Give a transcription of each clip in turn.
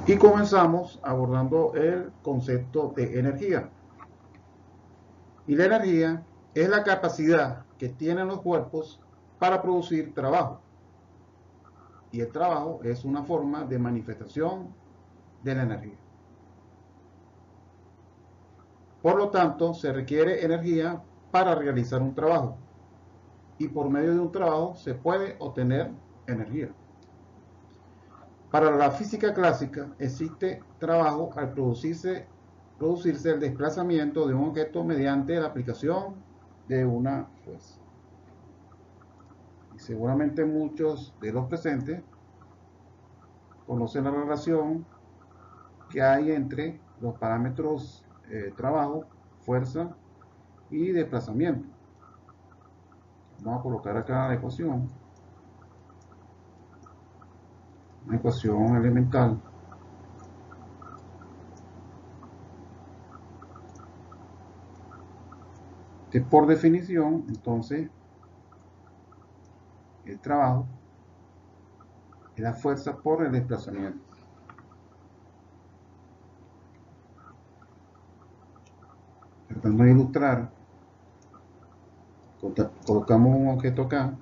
Y comenzamos abordando el concepto de energía. Y la energía es la capacidad que tienen los cuerpos para producir trabajo. Y el trabajo es una forma de manifestación de la energía. Por lo tanto, se requiere energía para realizar un trabajo. Y por medio de un trabajo se puede obtener energía. Para la física clásica existe trabajo al producirse el desplazamiento de un objeto mediante la aplicación de una fuerza. Y seguramente muchos de los presentes conocen la relación que hay entre los parámetros trabajo, fuerza y desplazamiento. Vamos a colocar acá la ecuación, una ecuación elemental. Que por definición, entonces, el trabajo es la fuerza por el desplazamiento. Tratando de ilustrar, colocamos un objeto acá,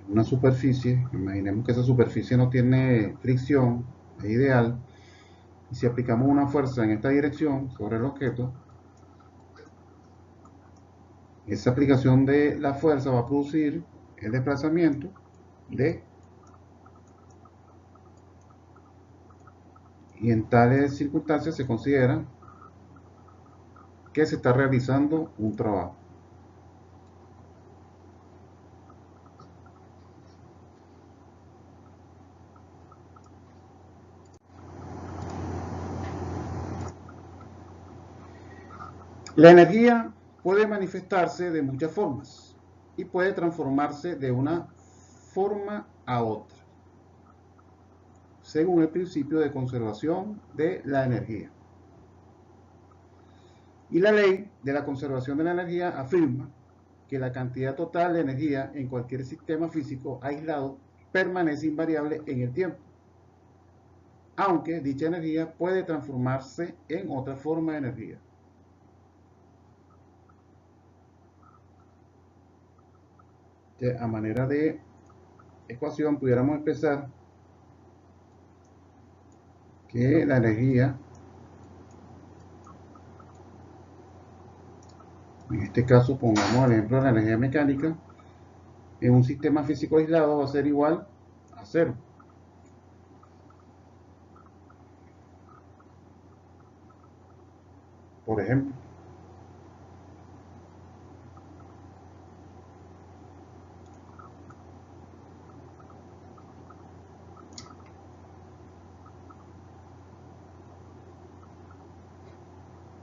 una superficie, imaginemos que esa superficie no tiene fricción, es ideal, y si aplicamos una fuerza en esta dirección sobre el objeto, esa aplicación de la fuerza va a producir el desplazamiento de, y en tales circunstancias se considera que se está realizando un trabajo. La energía puede manifestarse de muchas formas y puede transformarse de una forma a otra, según el principio de conservación de la energía. Y la ley de la conservación de la energía afirma que la cantidad total de energía en cualquier sistema físico aislado permanece invariable en el tiempo, aunque dicha energía puede transformarse en otra forma de energía. A manera de ecuación pudiéramos expresar que la energía, en este caso pongamos el ejemplo de la energía mecánica, en un sistema físico aislado va a ser igual a cero. Por ejemplo,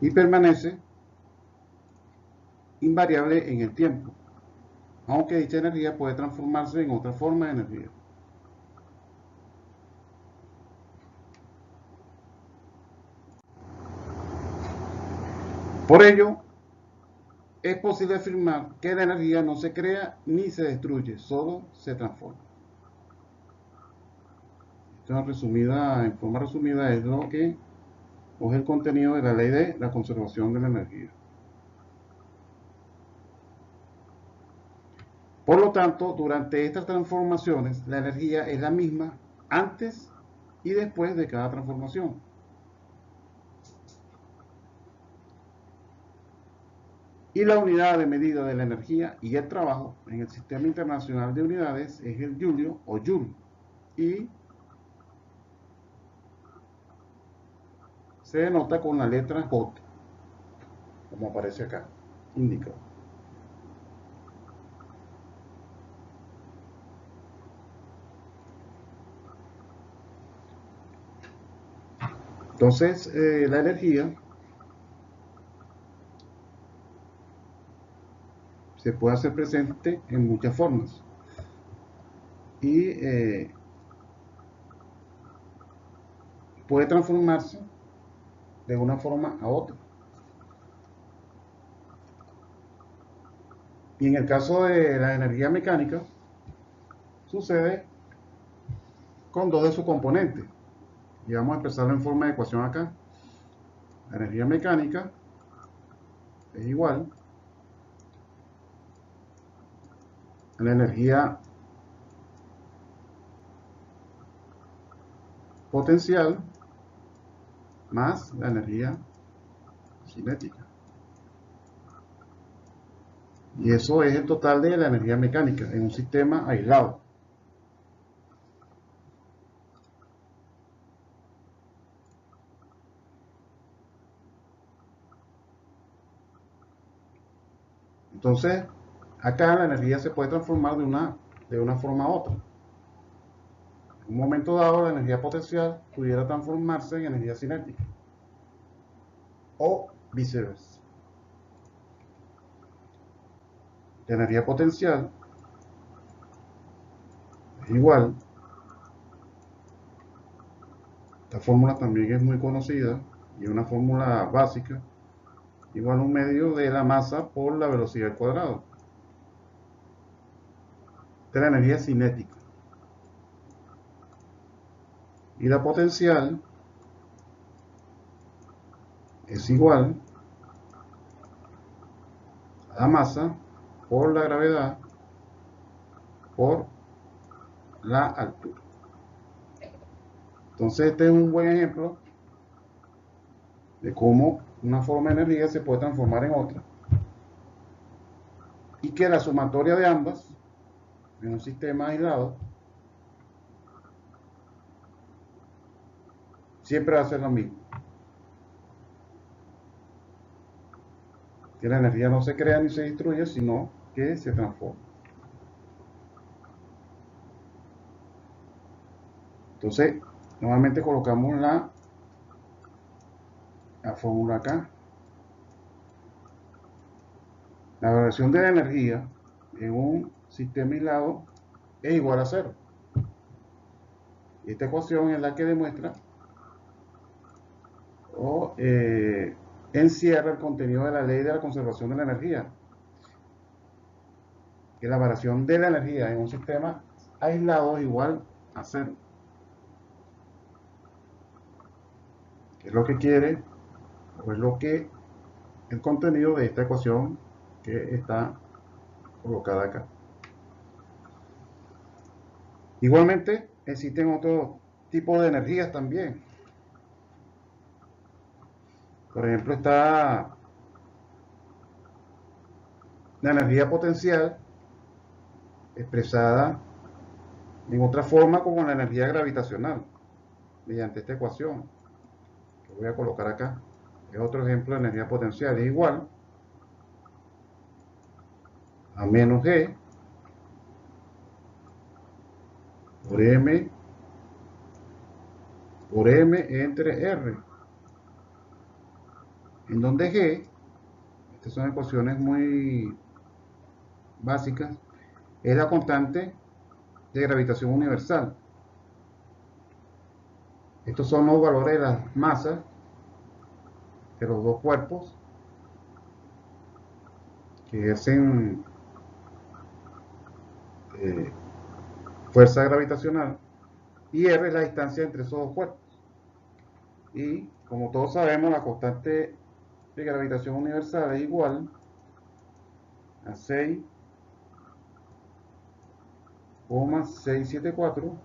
y permanece invariable en el tiempo, aunque dicha energía puede transformarse en otra forma de energía. Por ello, es posible afirmar que la energía no se crea ni se destruye, solo se transforma. Esto en forma resumida es lo que es el contenido de la ley de la conservación de la energía. Por lo tanto, durante estas transformaciones, la energía es la misma antes y después de cada transformación. Y la unidad de medida de la energía y el trabajo en el Sistema Internacional de Unidades es el Joule o Joule. Y se denota con la letra J, como aparece acá, indica. Entonces, la energía se puede hacer presente en muchas formas y puede transformarse de una forma a otra. Y en el caso de la energía mecánica, sucede con dos de sus componentes. Y vamos a expresarlo en forma de ecuación acá. La energía mecánica es igual a la energía potencial más la energía cinética. Y eso es el total de la energía mecánica en un sistema aislado. Entonces, acá la energía se puede transformar de una forma a otra. En un momento dado, la energía potencial pudiera transformarse en energía cinética. O viceversa. La energía potencial es igual. Esta fórmula también es muy conocida y es una fórmula básica. Igual a un medio de la masa por la velocidad al cuadrado. Esta es la energía cinética. Y la potencial es igual a la masa por la gravedad por la altura. Entonces este es un buen ejemplo de cómo una forma de energía se puede transformar en otra y que la sumatoria de ambas en un sistema aislado siempre va a ser lo mismo. Que la energía no se crea ni se destruye, sino que se transforma. Entonces, nuevamente colocamos la fórmula acá. La variación de la energía en un sistema aislado es igual a cero. Y esta ecuación es la que demuestra o encierra el contenido de la ley de la conservación de la energía, que la variación de la energía en un sistema aislado es igual a cero. Es lo que quiere, o es lo que el contenido de esta ecuación que está colocada acá. Igualmente, existen otros tipos de energías también. Por ejemplo, está la energía potencial expresada en otra forma como la energía gravitacional, mediante esta ecuación que voy a colocar acá. Es otro ejemplo de energía potencial. Es igual a menos G por M entre R, en donde G, estas son ecuaciones muy básicas, es la constante de gravitación universal. Estos son los valores de las masas de los dos cuerpos que ejercen fuerza gravitacional, y R es la distancia entre esos dos cuerpos. Y como todos sabemos, la constante de gravitación universal es igual a 6,674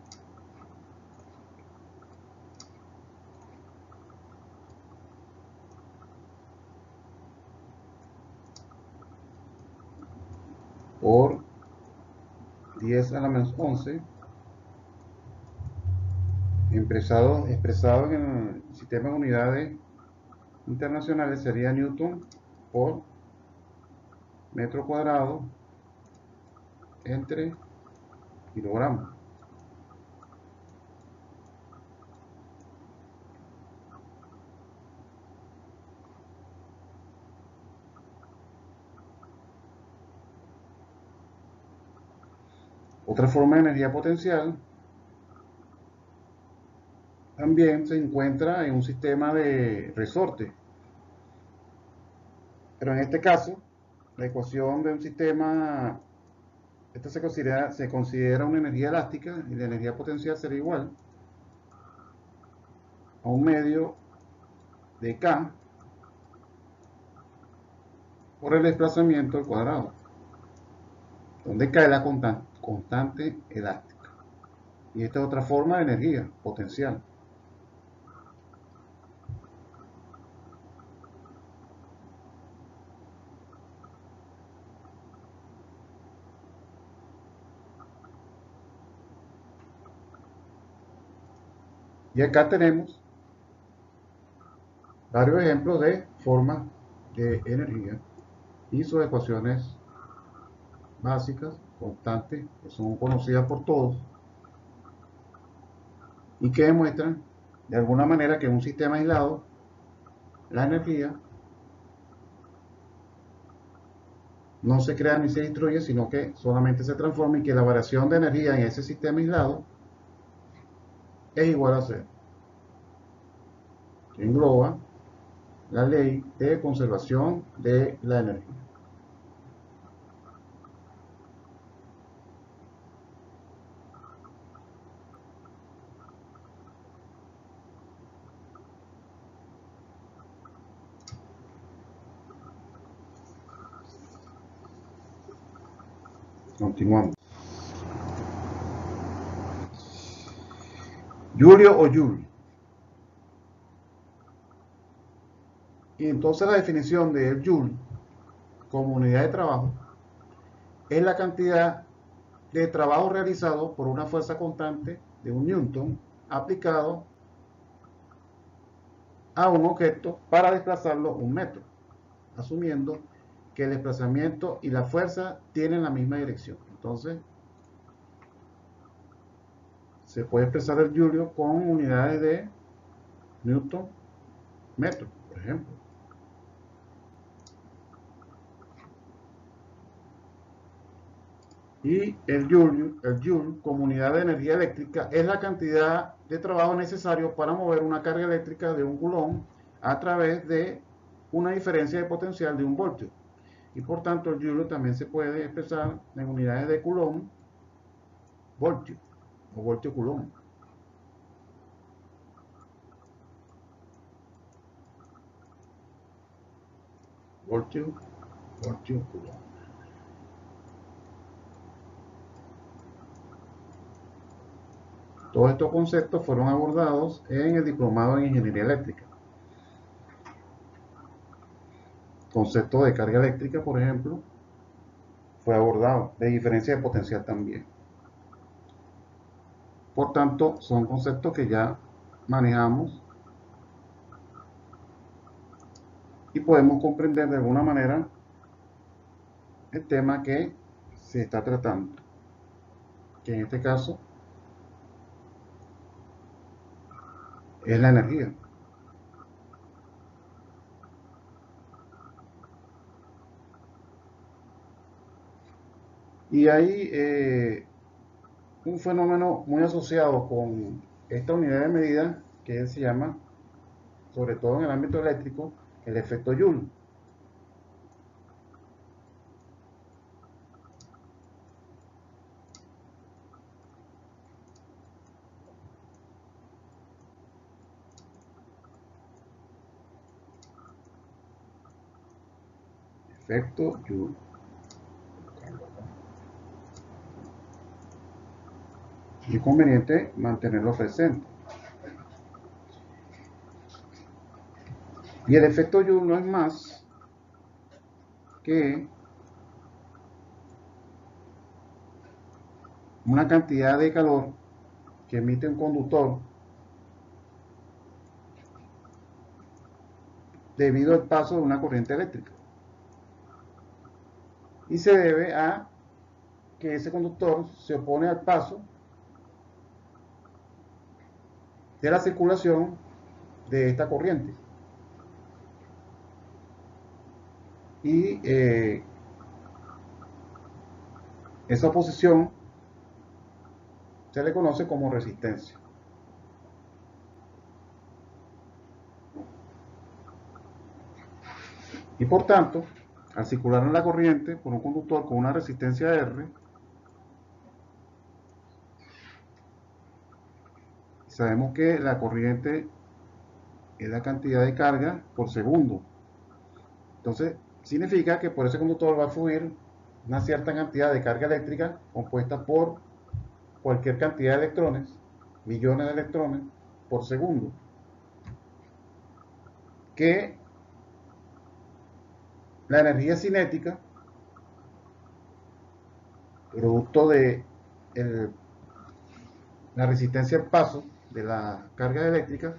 por 10 a la menos 11, expresado en el sistema de unidades internacionales sería Newton por metro cuadrado entre kilogramos. Otra forma de energía potencial también se encuentra en un sistema de resorte. Pero en este caso, la ecuación de un sistema Esta se considera una energía elástica y la energía potencial será igual a un medio de K por el desplazamiento al cuadrado, donde K es la constante elástica. Y esta es otra forma de energía potencial. Y acá tenemos varios ejemplos de formas de energía y sus ecuaciones básicas, constantes, que son conocidas por todos y que demuestran de alguna manera que en un sistema aislado la energía no se crea ni se destruye, sino que solamente se transforma y que la variación de energía en ese sistema aislado es igual a cero, que engloba la ley de conservación de la energía. Continuamos. Julio o Joule. Y entonces la definición de Joule como unidad de trabajo es la cantidad de trabajo realizado por una fuerza constante de un newton aplicado a un objeto para desplazarlo un metro, asumiendo que el desplazamiento y la fuerza tienen la misma dirección. Entonces, se puede expresar el Julio con unidades de newton metro, por ejemplo. Y el Joule como unidad de energía eléctrica es la cantidad de trabajo necesario para mover una carga eléctrica de un coulomb a través de una diferencia de potencial de un voltio. Y por tanto el Joule también se puede expresar en unidades de coulomb voltio o voltio coulomb. Voltio coulomb. Todos estos conceptos fueron abordados en el diplomado en ingeniería eléctrica. Concepto de carga eléctrica, por ejemplo, fue abordado, de diferencia de potencial también. Por tanto, son conceptos que ya manejamos y podemos comprender de alguna manera el tema que se está tratando, que en este caso es la energía. Y hay un fenómeno muy asociado con esta unidad de medida que se llama, sobre todo en el ámbito eléctrico, el efecto Joule. Efecto Joule. Y es conveniente mantenerlo presente. Y el efecto Joule no es más que una cantidad de calor que emite un conductor debido al paso de una corriente eléctrica. Y se debe a que ese conductor se opone al paso de la circulación de esta corriente. Y esa oposición se le conoce como resistencia. Y por tanto, al circular en la corriente por un conductor con una resistencia R, sabemos que la corriente es la cantidad de carga por segundo. Entonces, significa que por ese conductor va a fluir una cierta cantidad de carga eléctrica compuesta por cualquier cantidad de electrones, millones de electrones por segundo, que la energía cinética, producto de la resistencia al paso de la carga eléctrica,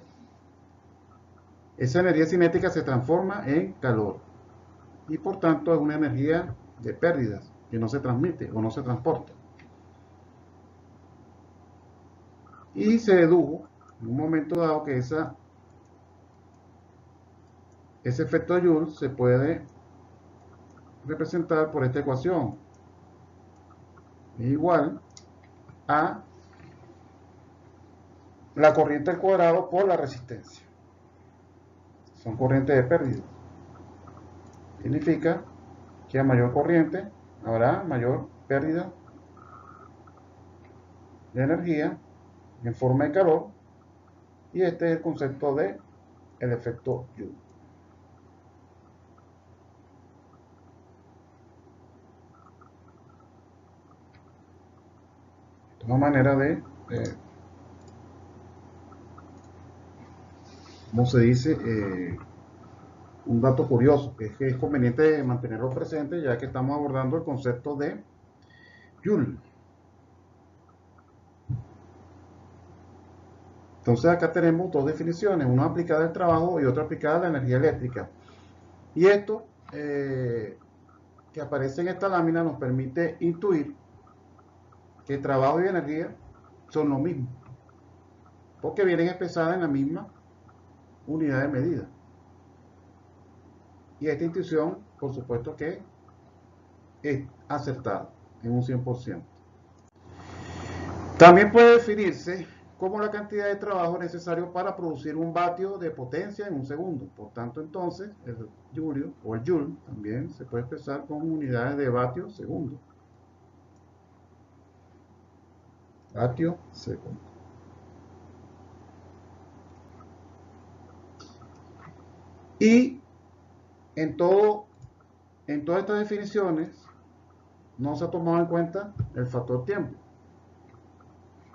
esa energía cinética se transforma en calor y por tanto es una energía de pérdidas que no se transmite o no se transporta. Y se dedujo en un momento dado que ese efecto de Joule se puede representar por esta ecuación. Es igual a la corriente al cuadrado por la resistencia. Son corrientes de pérdida. Significa que a mayor corriente habrá mayor pérdida de energía en forma de calor, y este es el concepto de el efecto Joule. Es una manera de ¿cómo se dice? Un dato curioso, que es conveniente mantenerlo presente ya que estamos abordando el concepto de Joule. Entonces acá tenemos dos definiciones, una aplicada al trabajo y otra aplicada a la energía eléctrica. Y esto que aparece en esta lámina nos permite intuir que trabajo y energía son lo mismo, porque vienen expresadas en la misma unidad de medida. Y esta intuición, por supuesto que es acertada en un 100%. También puede definirse como la cantidad de trabajo necesario para producir un vatio de potencia en un segundo. Por tanto, entonces, el Joule o el Joule también se puede expresar como unidades de vatio segundo. Vatio segundo. Y en todas estas definiciones no se ha tomado en cuenta el factor tiempo.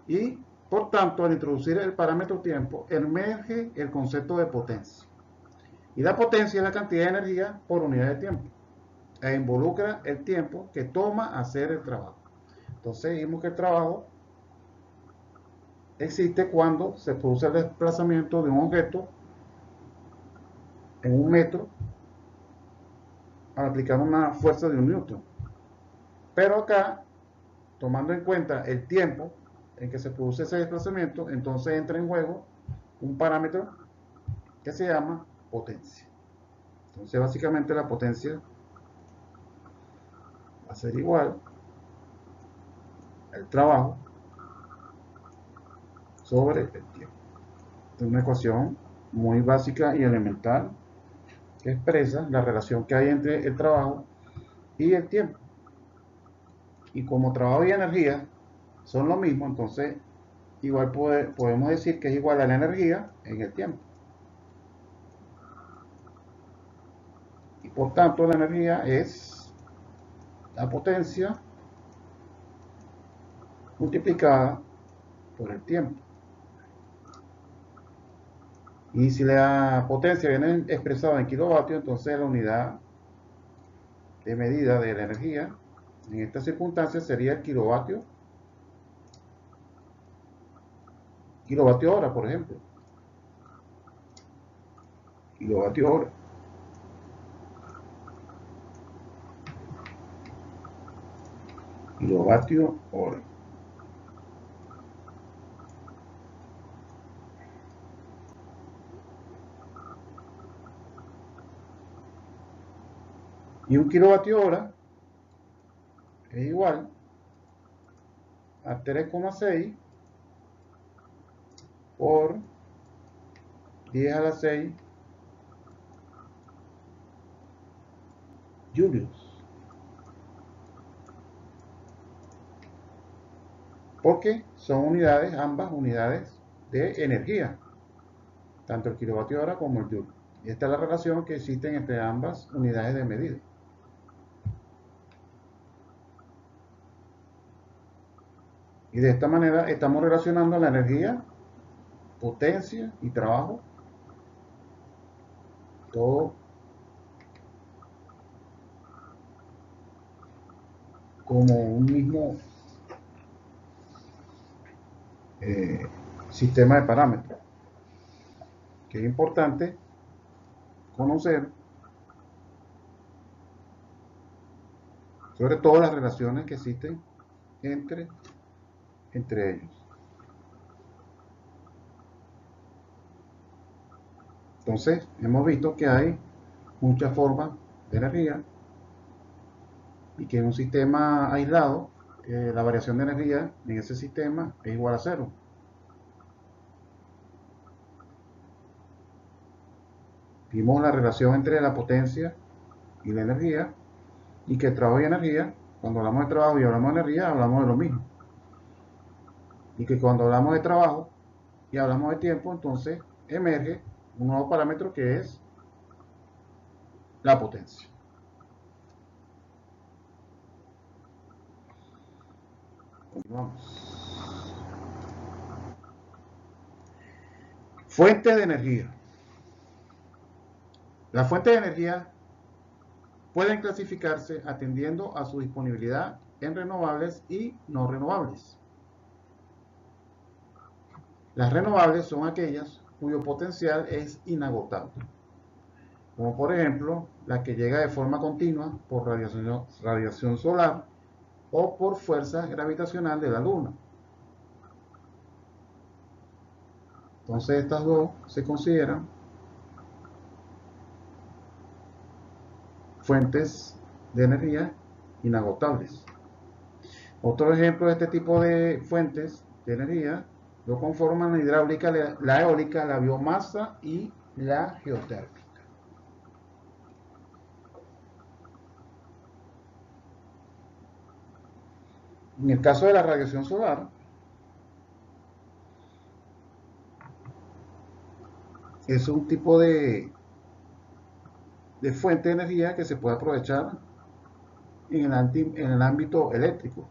Y por tanto, al introducir el parámetro tiempo, emerge el concepto de potencia. Y la potencia es la cantidad de energía por unidad de tiempo, e involucra el tiempo que toma hacer el trabajo. Entonces dijimos que el trabajo existe cuando se produce el desplazamiento de un objeto en un metro al aplicar una fuerza de un newton. Pero acá, tomando en cuenta el tiempo en que se produce ese desplazamiento, entonces entra en juego un parámetro que se llama potencia. Entonces básicamente la potencia va a ser igual al trabajo sobre el tiempo. Es una ecuación muy básica y elemental que expresa la relación que hay entre el trabajo y el tiempo. Y como trabajo y energía son lo mismo, entonces igual podemos decir que es igual a la energía en el tiempo. Y por tanto la energía es la potencia multiplicada por el tiempo. Y si la potencia viene expresada en kilovatios, entonces la unidad de medida de la energía en esta circunstancia sería el kilovatio hora, por ejemplo. Kilovatio hora. Kilovatio hora. Y un kilovatio hora es igual a 3,6 por 10 a la 6 julios. Porque son unidades, ambas unidades de energía, tanto el kilovatio hora como el joule. Y esta es la relación que existe entre ambas unidades de medida. Y de esta manera estamos relacionando la energía, potencia y trabajo, todo como un mismo sistema de parámetros, que es importante conocer, sobre todo las relaciones que existen entre ellos. Entonces, hemos visto que hay muchas formas de energía y que en un sistema aislado, la variación de energía en ese sistema es igual a cero. Vimos la relación entre la potencia y la energía, y que trabajo y energía, cuando hablamos de trabajo y hablamos de energía, hablamos de lo mismo. Y que cuando hablamos de trabajo y hablamos de tiempo, entonces emerge un nuevo parámetro que es la potencia. Continuamos. Fuente de energía. Las fuentes de energía pueden clasificarse atendiendo a su disponibilidad en renovables y no renovables. Las renovables son aquellas cuyo potencial es inagotable, como por ejemplo la que llega de forma continua por radiación solar o por fuerza gravitacional de la Luna. Entonces estas dos se consideran fuentes de energía inagotables. Otro ejemplo de este tipo de fuentes de energía lo conforman la hidráulica, la eólica, la biomasa y la geotérmica. En el caso de la radiación solar, es un tipo de fuente de energía que se puede aprovechar en el ámbito eléctrico,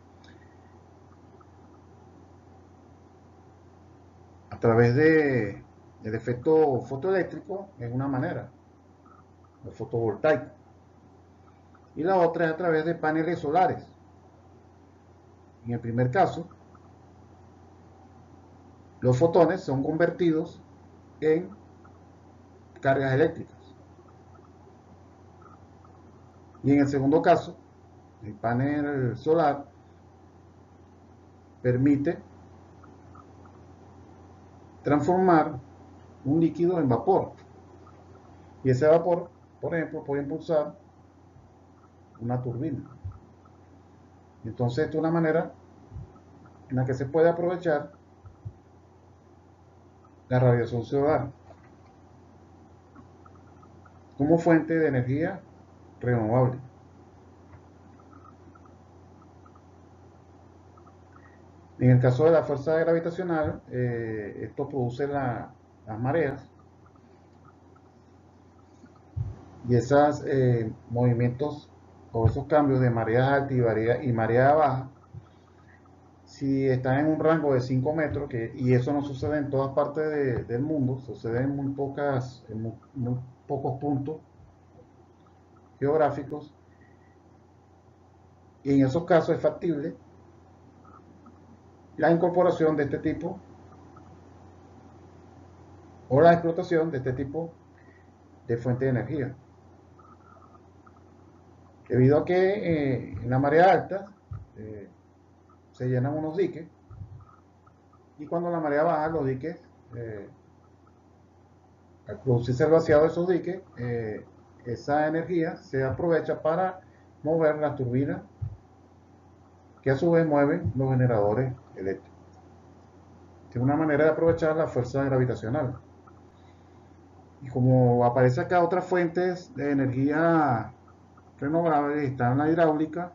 a través del efecto fotoeléctrico, es una manera, el fotovoltaico, y la otra es a través de paneles solares. En el primer caso, los fotones son convertidos en cargas eléctricas, y en el segundo caso, el panel solar permite transformar un líquido en vapor, y ese vapor, por ejemplo, puede impulsar una turbina. Entonces, esta es una manera en la que se puede aprovechar la radiación solar como fuente de energía renovable. En el caso de la fuerza gravitacional, esto produce las mareas, y esos movimientos o esos cambios de marea alta y marea baja, si están en un rango de 5 metros, y eso no sucede en todas partes del mundo, sucede en muy pocos puntos geográficos, y en esos casos es factible la incorporación de este tipo o la explotación de este tipo de fuente de energía, debido a que en la marea alta se llenan unos diques, y cuando la marea baja, los diques, al producirse el vaciado de esos diques, esa energía se aprovecha para mover las turbinas, que a su vez mueven los generadores eléctricos. Es una manera de aprovechar la fuerza gravitacional. Y como aparece acá otras fuentes de energía renovables, están la hidráulica.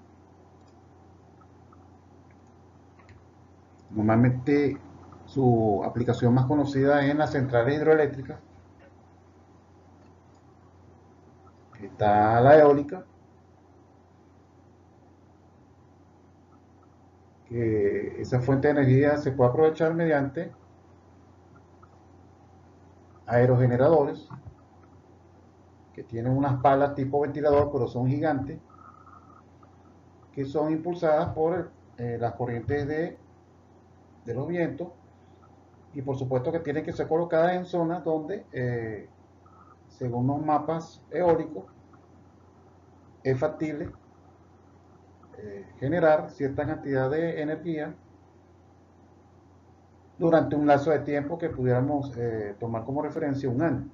Normalmente Su aplicación más conocida es en las centrales hidroeléctricas. Está la eólica, que esa fuente de energía se puede aprovechar mediante aerogeneradores, que tienen unas palas tipo ventilador, pero son gigantes, que son impulsadas por las corrientes de los vientos, y por supuesto que tienen que ser colocadas en zonas donde, según los mapas eólicos, es factible generar cierta cantidad de energía durante un lapso de tiempo que pudiéramos tomar como referencia un año.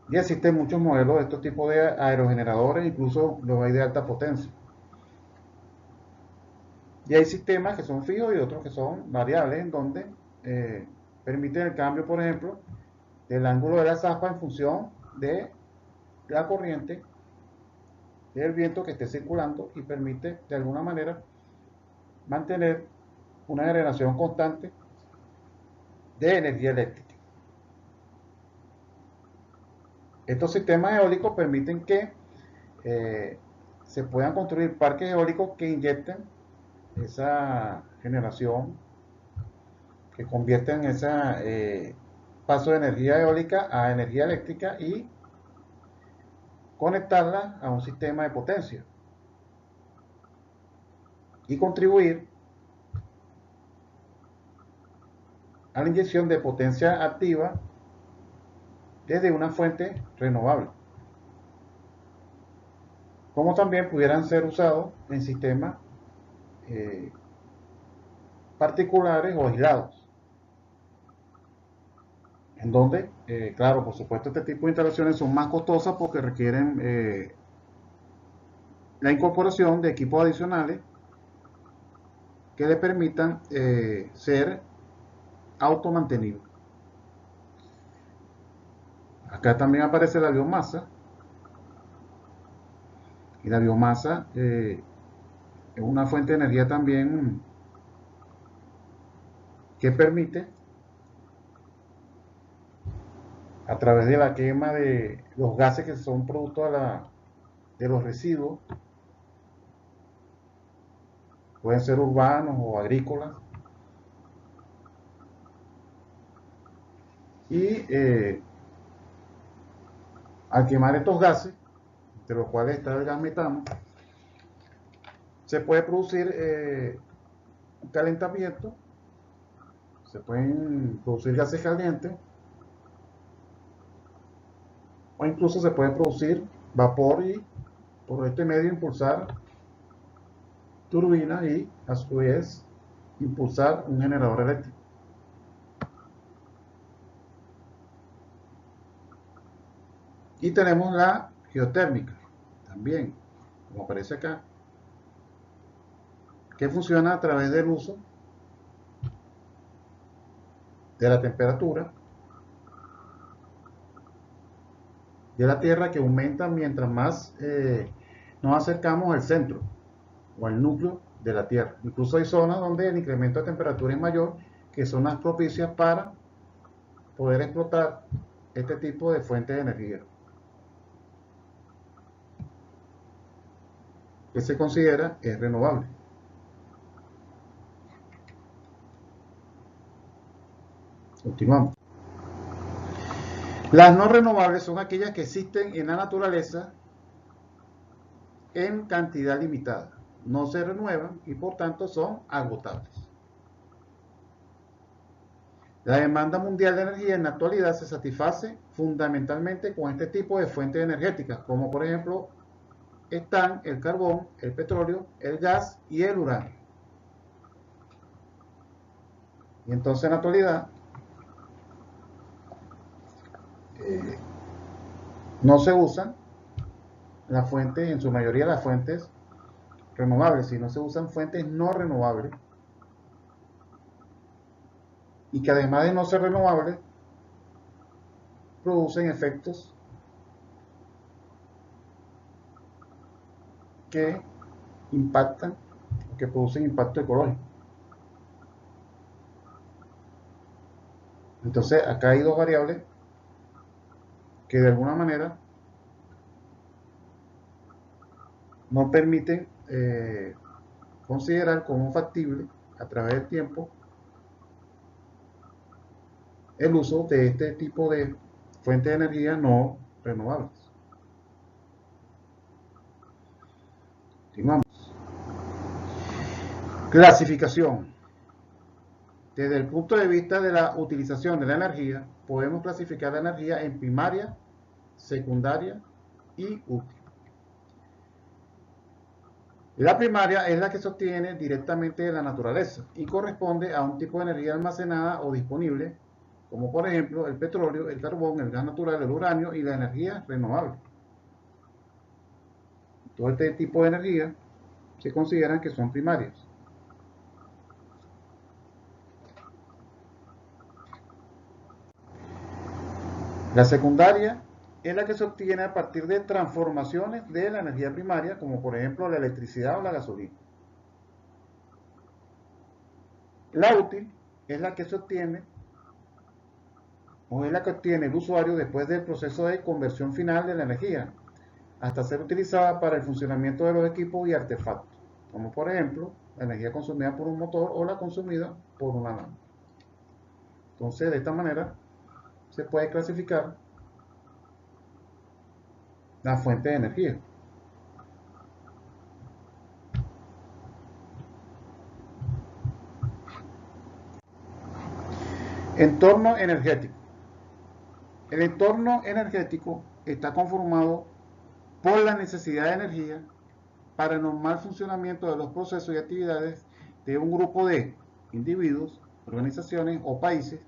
Y existen muchos modelos de estos tipos de aerogeneradores, incluso los hay de alta potencia. Y hay sistemas que son fijos y otros que son variables, en donde permiten el cambio, por ejemplo, del ángulo de las aspas en función de la corriente del viento que esté circulando, y permite de alguna manera mantener una generación constante de energía eléctrica. Estos sistemas eólicos permiten que se puedan construir parques eólicos que inyecten esa generación, que convierten ese paso de energía eólica a energía eléctrica y conectarla a un sistema de potencia, y contribuir a la inyección de potencia activa desde una fuente renovable, como también pudieran ser usados en sistemas particulares o aislados, en donde, claro, por supuesto, este tipo de instalaciones son más costosas porque requieren la incorporación de equipos adicionales que le permitan ser automantenibles. Acá también aparece la biomasa, y la biomasa es una fuente de energía también que permite, a través de la quema de los gases que son producto de los residuos, pueden ser urbanos o agrícolas, y al quemar estos gases, entre los cuales está el gas metano, se puede producir un calentamiento, se pueden producir gases calientes, o incluso se puede producir vapor, y por este medio impulsar turbinas y a su vez impulsar un generador eléctrico. Y tenemos la geotérmica también, como aparece acá, que funciona a través del uso de la temperatura de la Tierra, que aumenta mientras más nos acercamos al centro o al núcleo de la Tierra. Incluso hay zonas donde el incremento de temperatura es mayor, que son las propicias para poder explotar este tipo de fuentes de energía, que se considera es renovable. Continuamos. Las no renovables son aquellas que existen en la naturaleza en cantidad limitada, no se renuevan y por tanto son agotables. La demanda mundial de energía en la actualidad se satisface fundamentalmente con este tipo de fuentes energéticas, como por ejemplo están el carbón, el petróleo, el gas y el uranio. Y entonces en la actualidad no se usan las fuentes, en su mayoría las fuentes renovables, sino se usan fuentes no renovables, y que además de no ser renovables, producen efectos que impactan, que producen impacto ecológico. Entonces acá hay dos variables que de alguna manera nos permiten considerar como factible a través del tiempo el uso de este tipo de fuentes de energía no renovables. Continuamos. Clasificación. Desde el punto de vista de la utilización de la energía, podemos clasificar la energía en primaria, secundaria y útil. La primaria es la que se obtiene directamente de la naturaleza y corresponde a un tipo de energía almacenada o disponible, como por ejemplo el petróleo, el carbón, el gas natural, el uranio y la energía renovable. Todo este tipo de energía se consideran que son primarias. La secundaria es la que se obtiene a partir de transformaciones de la energía primaria, como por ejemplo la electricidad o la gasolina. La útil es la que se obtiene o es la que obtiene el usuario después del proceso de conversión final de la energía, hasta ser utilizada para el funcionamiento de los equipos y artefactos, como por ejemplo la energía consumida por un motor o la consumida por una lámpara. Entonces, de esta manera se puede clasificar la fuente de energía. Entorno energético. El entorno energético está conformado por la necesidad de energía para el normal funcionamiento de los procesos y actividades de un grupo de individuos, organizaciones o países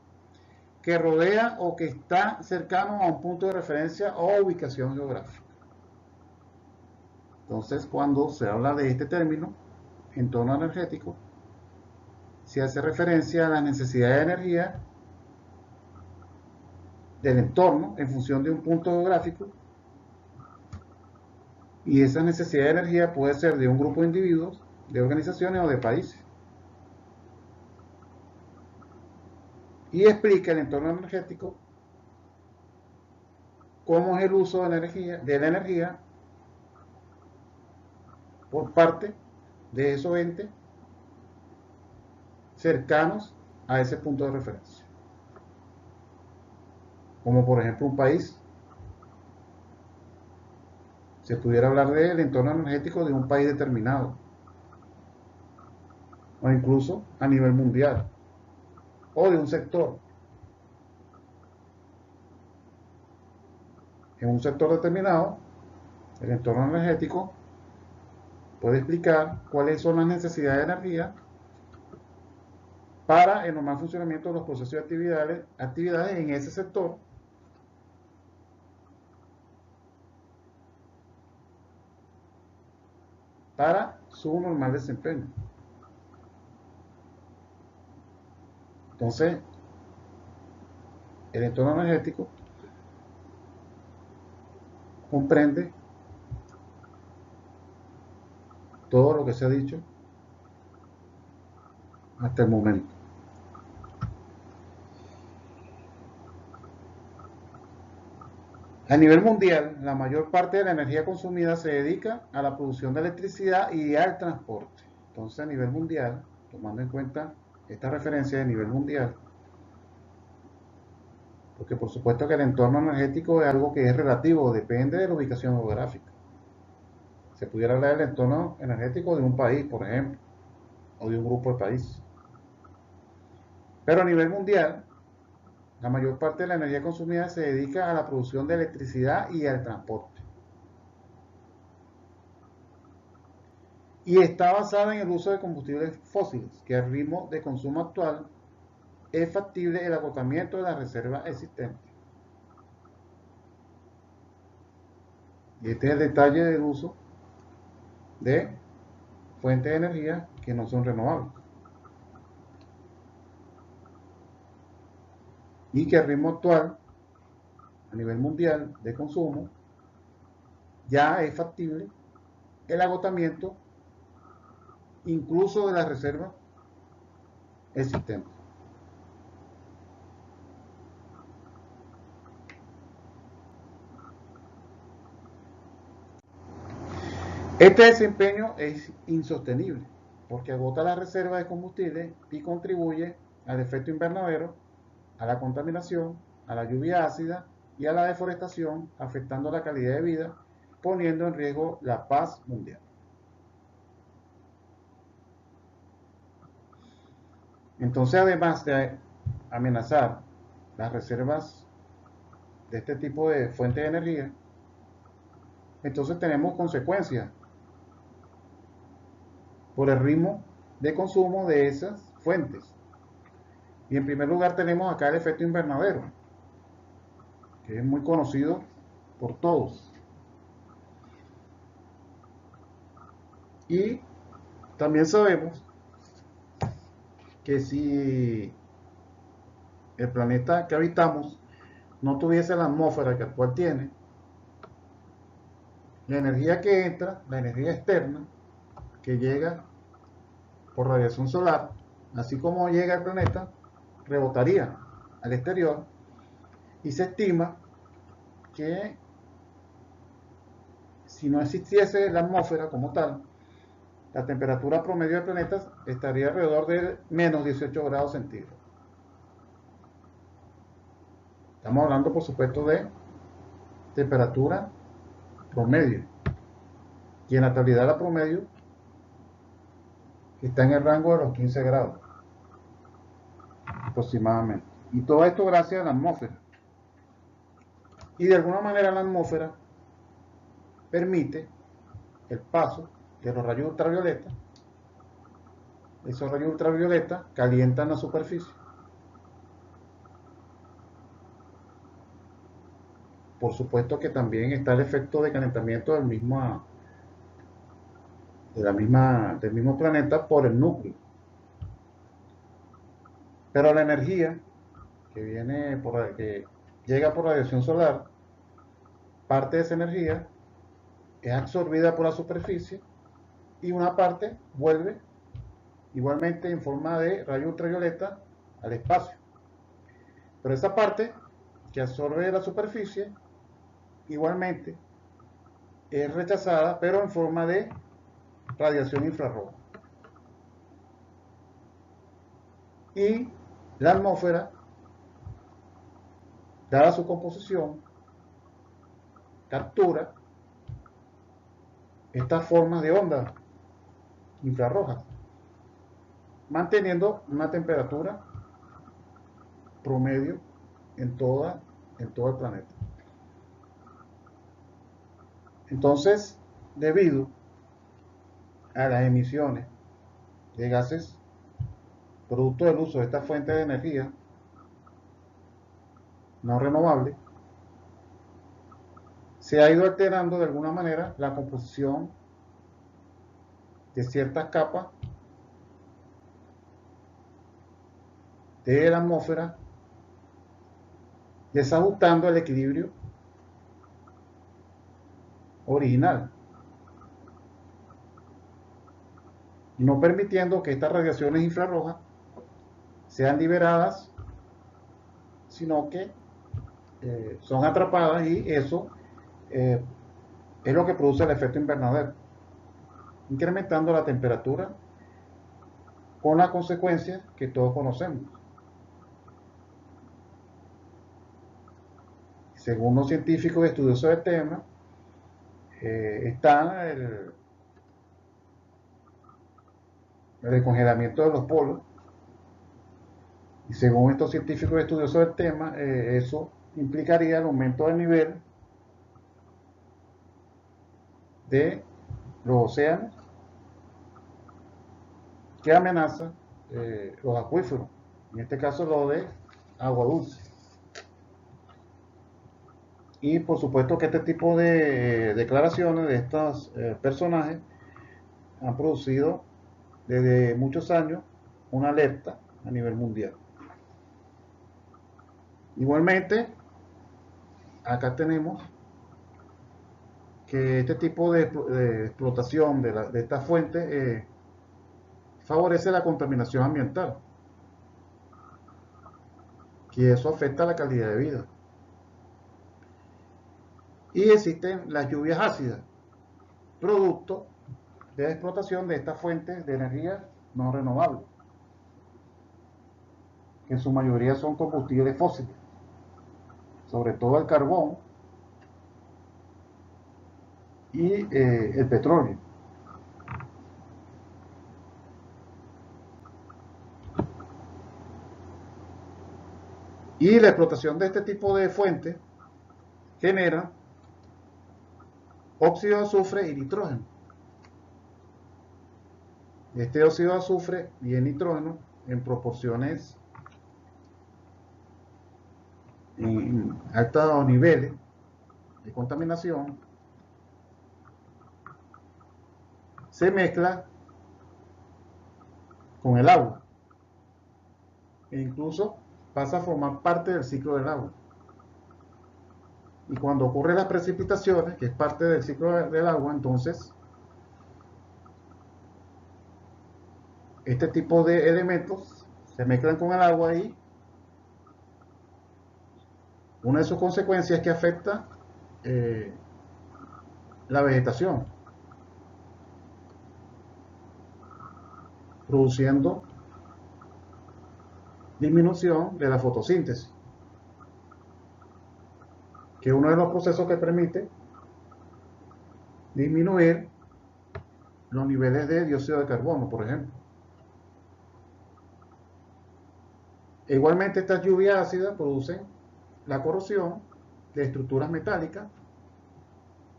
que rodea o que está cercano a un punto de referencia o ubicación geográfica. Entonces, cuando se habla de este término, entorno energético, se hace referencia a la necesidad de energía del entorno en función de un punto geográfico, y esa necesidad de energía puede ser de un grupo de individuos, de organizaciones o de países. Y explica el entorno energético cómo es el uso de la energía por parte de esos entes cercanos a ese punto de referencia. Como por ejemplo un país. Se pudiera hablar del entorno energético de un país determinado, o incluso a nivel mundial, o de un sector. En un sector determinado, el entorno energético puede explicar cuáles son las necesidades de energía para el normal funcionamiento de los procesos y actividades en ese sector, para su normal desempeño. Entonces, el entorno energético comprende todo lo que se ha dicho hasta el momento. A nivel mundial, la mayor parte de la energía consumida se dedica a la producción de electricidad y al transporte. Entonces, a nivel mundial, tomando en cuenta esta referencia de nivel mundial, porque por supuesto que el entorno energético es algo que es relativo, depende de la ubicación geográfica. Se pudiera hablar del entorno energético de un país, por ejemplo, o de un grupo de países. Pero a nivel mundial, la mayor parte de la energía consumida se dedica a la producción de electricidad y al transporte. Y está basada en el uso de combustibles fósiles, que al ritmo de consumo actual es factible el agotamiento de las reservas existentes. Y este es el detalle del uso de fuentes de energía que no son renovables. Y que al ritmo actual, a nivel mundial de consumo, ya es factible el agotamiento incluso de las reservas existentes. Este desempeño es insostenible porque agota la reserva de combustible y contribuye al efecto invernadero, a la contaminación, a la lluvia ácida y a la deforestación, afectando la calidad de vida, poniendo en riesgo la paz mundial. Entonces, además de amenazar las reservas de este tipo de fuente de energía, entonces tenemos consecuencias por el ritmo de consumo de esas fuentes. Y en primer lugar tenemos acá el efecto invernadero, que es muy conocido por todos. Y también sabemos que si el planeta que habitamos no tuviese la atmósfera que actual tiene, la energía que entra, la energía externa, que llega por radiación solar, así como llega al planeta, rebotaría al exterior y se estima que si no existiese la atmósfera como tal, la temperatura promedio del planeta estaría alrededor de menos 18 grados centígrados. Estamos hablando, por supuesto, de temperatura promedio. Y en la actualidad la promedio está en el rango de los 15 grados aproximadamente. Y todo esto gracias a la atmósfera. Y de alguna manera la atmósfera permite el paso de los rayos ultravioleta. Esos rayos ultravioleta calientan la superficie. Por supuesto que también está el efecto de calentamiento del mismo planeta por el núcleo. Pero la energía que llega por radiación solar, parte de esa energía es absorbida por la superficie y una parte vuelve igualmente en forma de rayo ultravioleta al espacio. Pero esa parte que absorbe la superficie igualmente es rechazada, pero en forma de radiación infrarroja. Y la atmósfera, dada su composición, captura estas formas de ondas infrarrojas, manteniendo una temperatura promedio en todo el planeta. Entonces, debido a las emisiones de gases producto del uso de esta fuente de energía no renovable, se ha ido alterando de alguna manera la composición de ciertas capas de la atmósfera, desajustando el equilibrio original y no permitiendo que estas radiaciones infrarrojas sean liberadas, sino que son atrapadas, y eso es lo que produce el efecto invernadero, incrementando la temperatura con las consecuencias que todos conocemos. Según los científicos estudiosos del tema, está el descongelamiento de los polos, y según estos científicos estudiosos del tema, eso implicaría el aumento del nivel de los océanos, que amenaza los acuíferos, en este caso lo de agua dulce. Y por supuesto que este tipo de declaraciones de estos personajes han producido desde muchos años una alerta a nivel mundial. Igualmente, acá tenemos que este tipo de explotación de esta fuente favorece la contaminación ambiental, que eso afecta a la calidad de vida. Y existen las lluvias ácidas, producto de la explotación de estas fuentes de energía no renovables, que en su mayoría son combustibles fósiles, sobre todo el carbón y el petróleo. Y la explotación de este tipo de fuentes genera óxido de azufre y nitrógeno. Este óxido de azufre y el nitrógeno en proporciones en altos niveles de contaminación se mezcla con el agua e incluso pasa a formar parte del ciclo del agua. Y cuando ocurren las precipitaciones, que es parte del ciclo del agua, entonces este tipo de elementos se mezclan con el agua y una de sus consecuencias es que afecta la vegetación, produciendo disminución de la fotosíntesis, que es uno de los procesos que permite disminuir los niveles de dióxido de carbono, por ejemplo. Igualmente, estas lluvias ácidas producen la corrosión de estructuras metálicas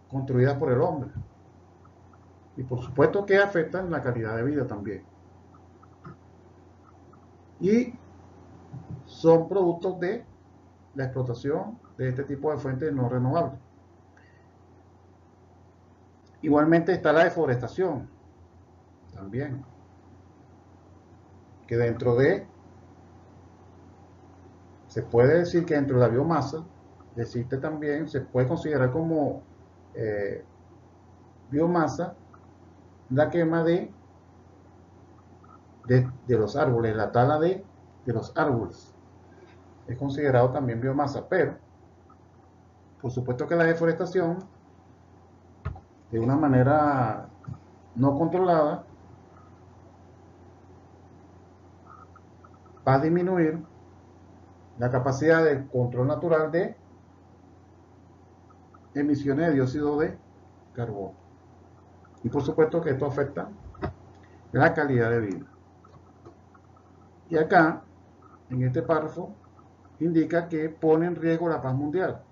construidas por el hombre. Y por supuesto que afectan la calidad de vida también. Y son productos de la explotación de este tipo de fuentes no renovables. Igualmente está la deforestación también, que se puede decir que dentro de la biomasa existe también, se puede considerar como biomasa la quema de los árboles, la tala de los árboles. Es considerado también biomasa, pero por supuesto que la deforestación, de una manera no controlada, va a disminuir la capacidad de control natural de emisiones de dióxido de carbono. Y por supuesto que esto afecta la calidad de vida. Y acá, en este párrafo, indica que pone en riesgo la paz mundial.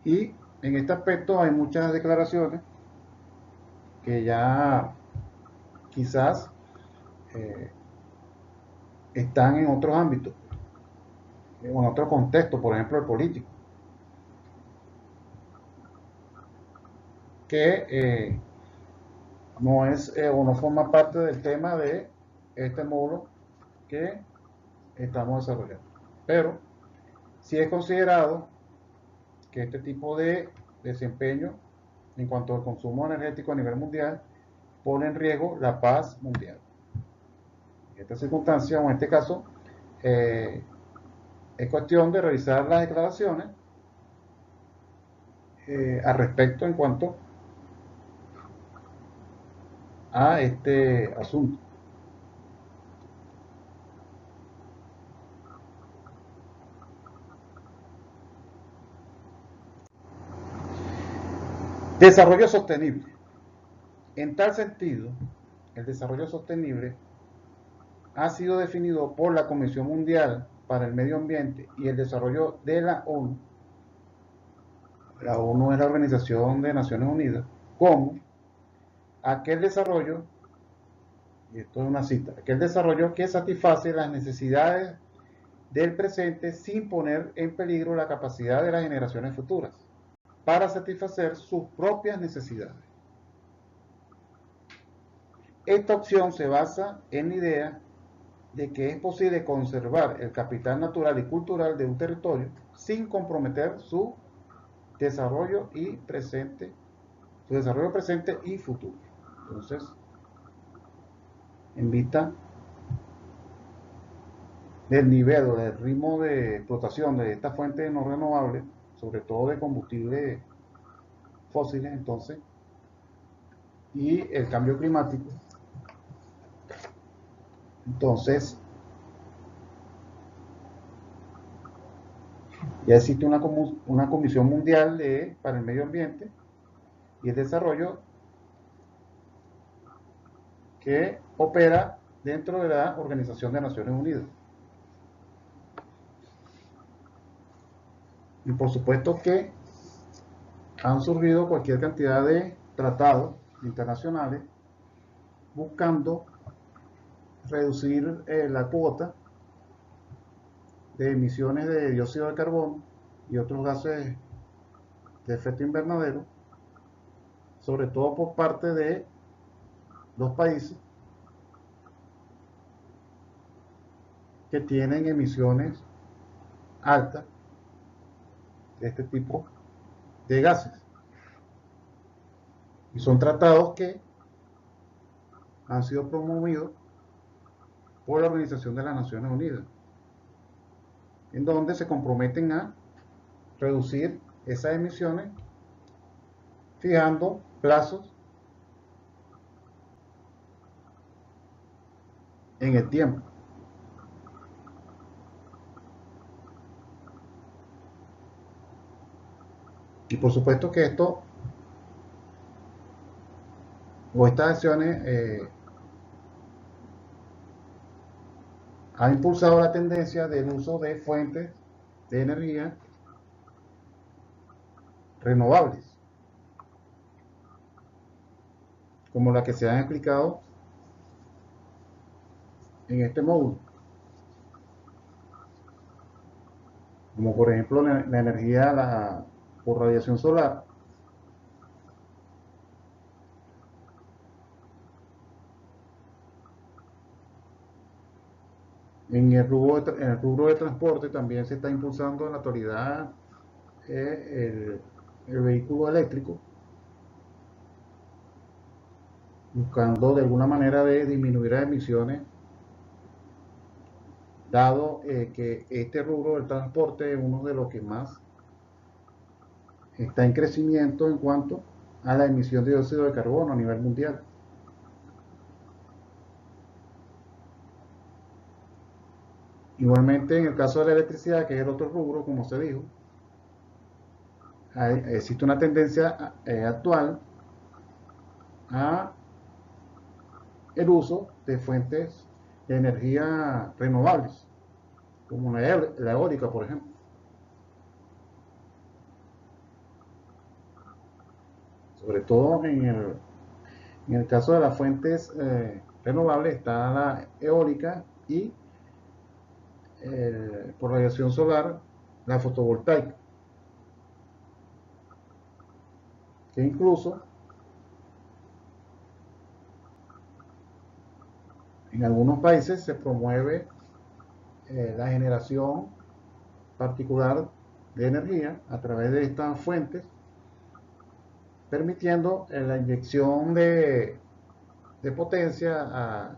Y en este aspecto hay muchas declaraciones que ya quizás están en otros ámbitos, en otro contexto, por ejemplo el político, que no es o no forma parte del tema de este módulo que estamos desarrollando. Pero sí es considerado que este tipo de desempeño en cuanto al consumo energético a nivel mundial pone en riesgo la paz mundial. En esta circunstancia, o en este caso, es cuestión de revisar las declaraciones al respecto en cuanto a este asunto. Desarrollo sostenible. En tal sentido, el desarrollo sostenible ha sido definido por la Comisión Mundial para el Medio Ambiente y el Desarrollo de la ONU. La ONU es la Organización de Naciones Unidas, como aquel desarrollo, y esto es una cita, aquel desarrollo que satisface las necesidades del presente sin poner en peligro la capacidad de las generaciones futuras para satisfacer sus propias necesidades. Esta opción se basa en la idea de que es posible conservar el capital natural y cultural de un territorio sin comprometer su desarrollo presente y futuro. Entonces, invita del nivel o del ritmo de explotación de estas fuentes no renovables, sobre todo de combustibles fósiles, entonces, y el cambio climático, entonces ya existe una Comisión Mundial para el Medio Ambiente y el Desarrollo que opera dentro de la Organización de Naciones Unidas. Y por supuesto que han surgido cualquier cantidad de tratados internacionales buscando reducir la cuota de emisiones de dióxido de carbono y otros gases de efecto invernadero, sobre todo por parte de los países que tienen emisiones altas de este tipo de gases. Y son tratados que han sido promovidos por la Organización de las Naciones Unidas, en donde se comprometen a reducir esas emisiones fijando plazos en el tiempo. Y por supuesto que esto o estas acciones han impulsado la tendencia del uso de fuentes de energía renovables, como la que se han explicado en este módulo, como por ejemplo la energía por radiación solar, en el rubro de transporte también se está impulsando en la actualidad el vehículo eléctrico, buscando de alguna manera de disminuir las emisiones, dado que este rubro del transporte es uno de los que más está en crecimiento en cuanto a la emisión de dióxido de carbono a nivel mundial. Igualmente, en el caso de la electricidad, que es el otro rubro, como se dijo, existe una tendencia actual a el uso de fuentes de energía renovables, como la eólica, por ejemplo. Sobre todo en el caso de las fuentes renovables está la eólica y por radiación solar la fotovoltaica, que incluso en algunos países se promueve la generación particular de energía a través de estas fuentes, permitiendo la inyección de potencia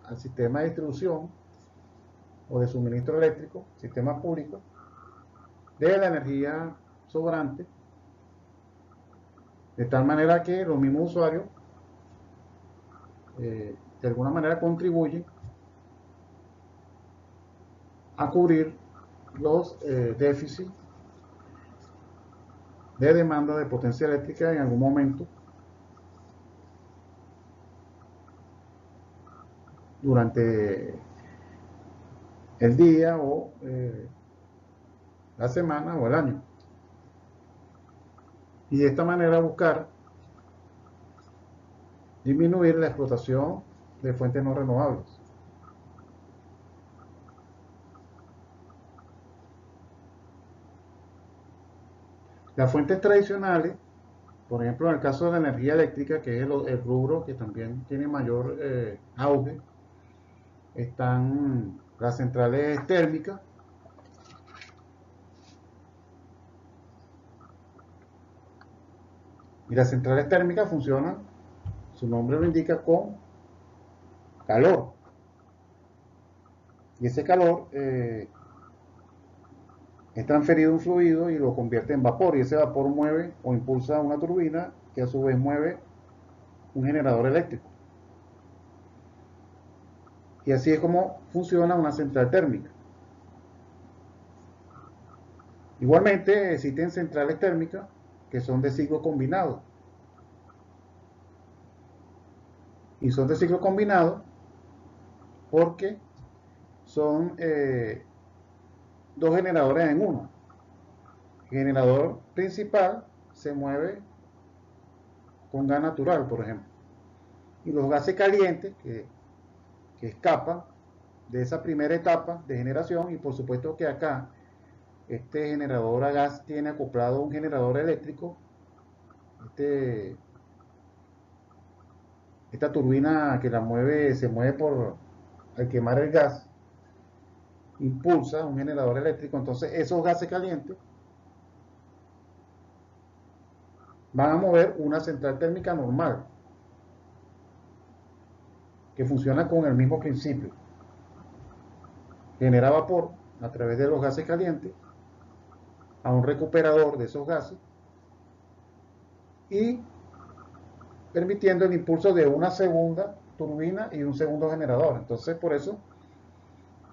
al sistema de distribución o de suministro eléctrico, sistema público, de la energía sobrante, de tal manera que los mismos usuarios de alguna manera contribuyen a cubrir los déficits de demanda de potencia eléctrica en algún momento durante el día o la semana o el año. Y de esta manera buscar disminuir la explotación de fuentes no renovables. Las fuentes tradicionales, por ejemplo en el caso de la energía eléctrica, que es el rubro que también tiene mayor auge, están las centrales térmicas, y las centrales térmicas funcionan, su nombre lo indica, con calor. Y ese calor es transferido a un fluido y lo convierte en vapor, y ese vapor mueve o impulsa una turbina que a su vez mueve un generador eléctrico. Y así es como funciona una central térmica. Igualmente existen centrales térmicas que son de ciclo combinado. Y son de ciclo combinado porque son dos generadores en uno. El generador principal se mueve con gas natural, por ejemplo. Y los gases calientes que escapan de esa primera etapa de generación, y por supuesto que acá este generador a gas tiene acoplado un generador eléctrico. Esta turbina que la mueve, se mueve por al quemar el gas, impulsa un generador eléctrico. Entonces esos gases calientes van a mover una central térmica normal que funciona con el mismo principio. Genera vapor a través de los gases calientes a un recuperador de esos gases y permitiendo el impulso de una segunda turbina y un segundo generador. Entonces, por eso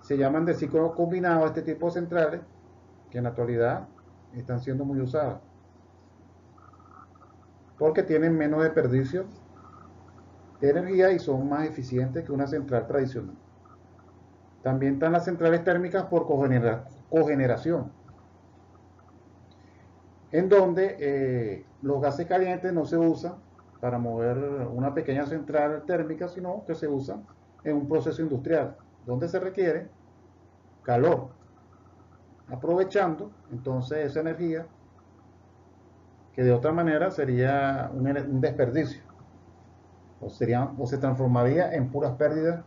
se llaman de ciclo combinado este tipo de centrales, que en la actualidad están siendo muy usadas, porque tienen menos desperdicio de energía y son más eficientes que una central tradicional. También están las centrales térmicas por cogeneración, en donde los gases calientes no se usan para mover una pequeña central térmica, sino que se usan en un proceso industrial, donde se requiere calor, aprovechando entonces esa energía que de otra manera sería un desperdicio, o se transformaría en puras pérdidas.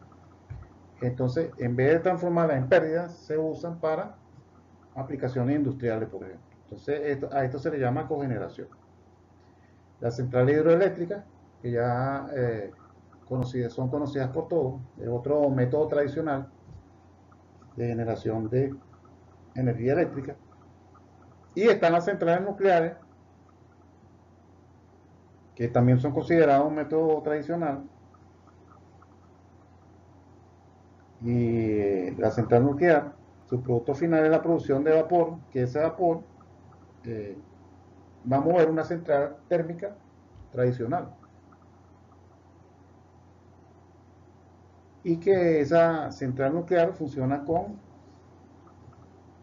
Entonces, en vez de transformarla en pérdidas, se usan para aplicaciones industriales, por ejemplo. Entonces, a esto se le llama cogeneración. Las centrales hidroeléctricas, que ya son conocidas por todos, es otro método tradicional de generación de energía eléctrica. Y están las centrales nucleares, que también son consideradas un método tradicional. Y la central nuclear, su producto final es la producción de vapor, que ese vapor va a mover una central térmica tradicional. Y que esa central nuclear funciona con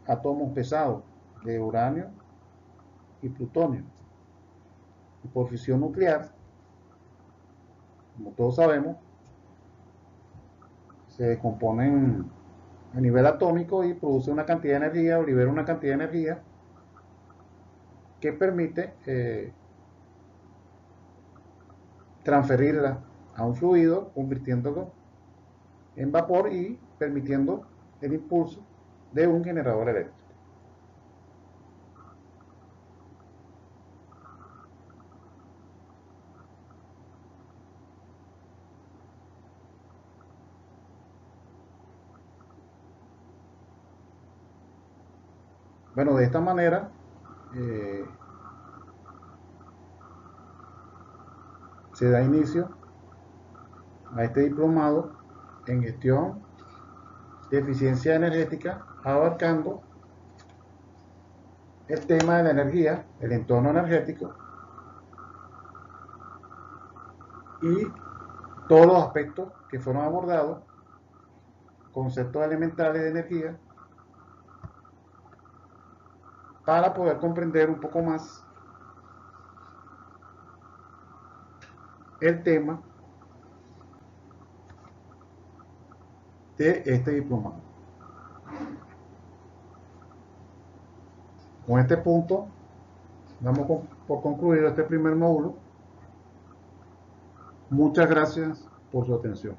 átomos pesados de uranio y plutonio. Y por fisión nuclear, como todos sabemos, se descomponen a nivel atómico y produce una cantidad de energía o libera una cantidad de energía que permite transferirla a un fluido, convirtiéndolo en vapor y permitiendo el impulso de un generador eléctrico. Bueno, de esta manera se da inicio a este diplomado en gestión de eficiencia energética, abarcando el tema de la energía, el entorno energético y todos los aspectos que fueron abordados, conceptos elementales de energía, para poder comprender un poco más el tema de este diplomado. Con este punto damos por concluido este primer módulo. Muchas gracias por su atención.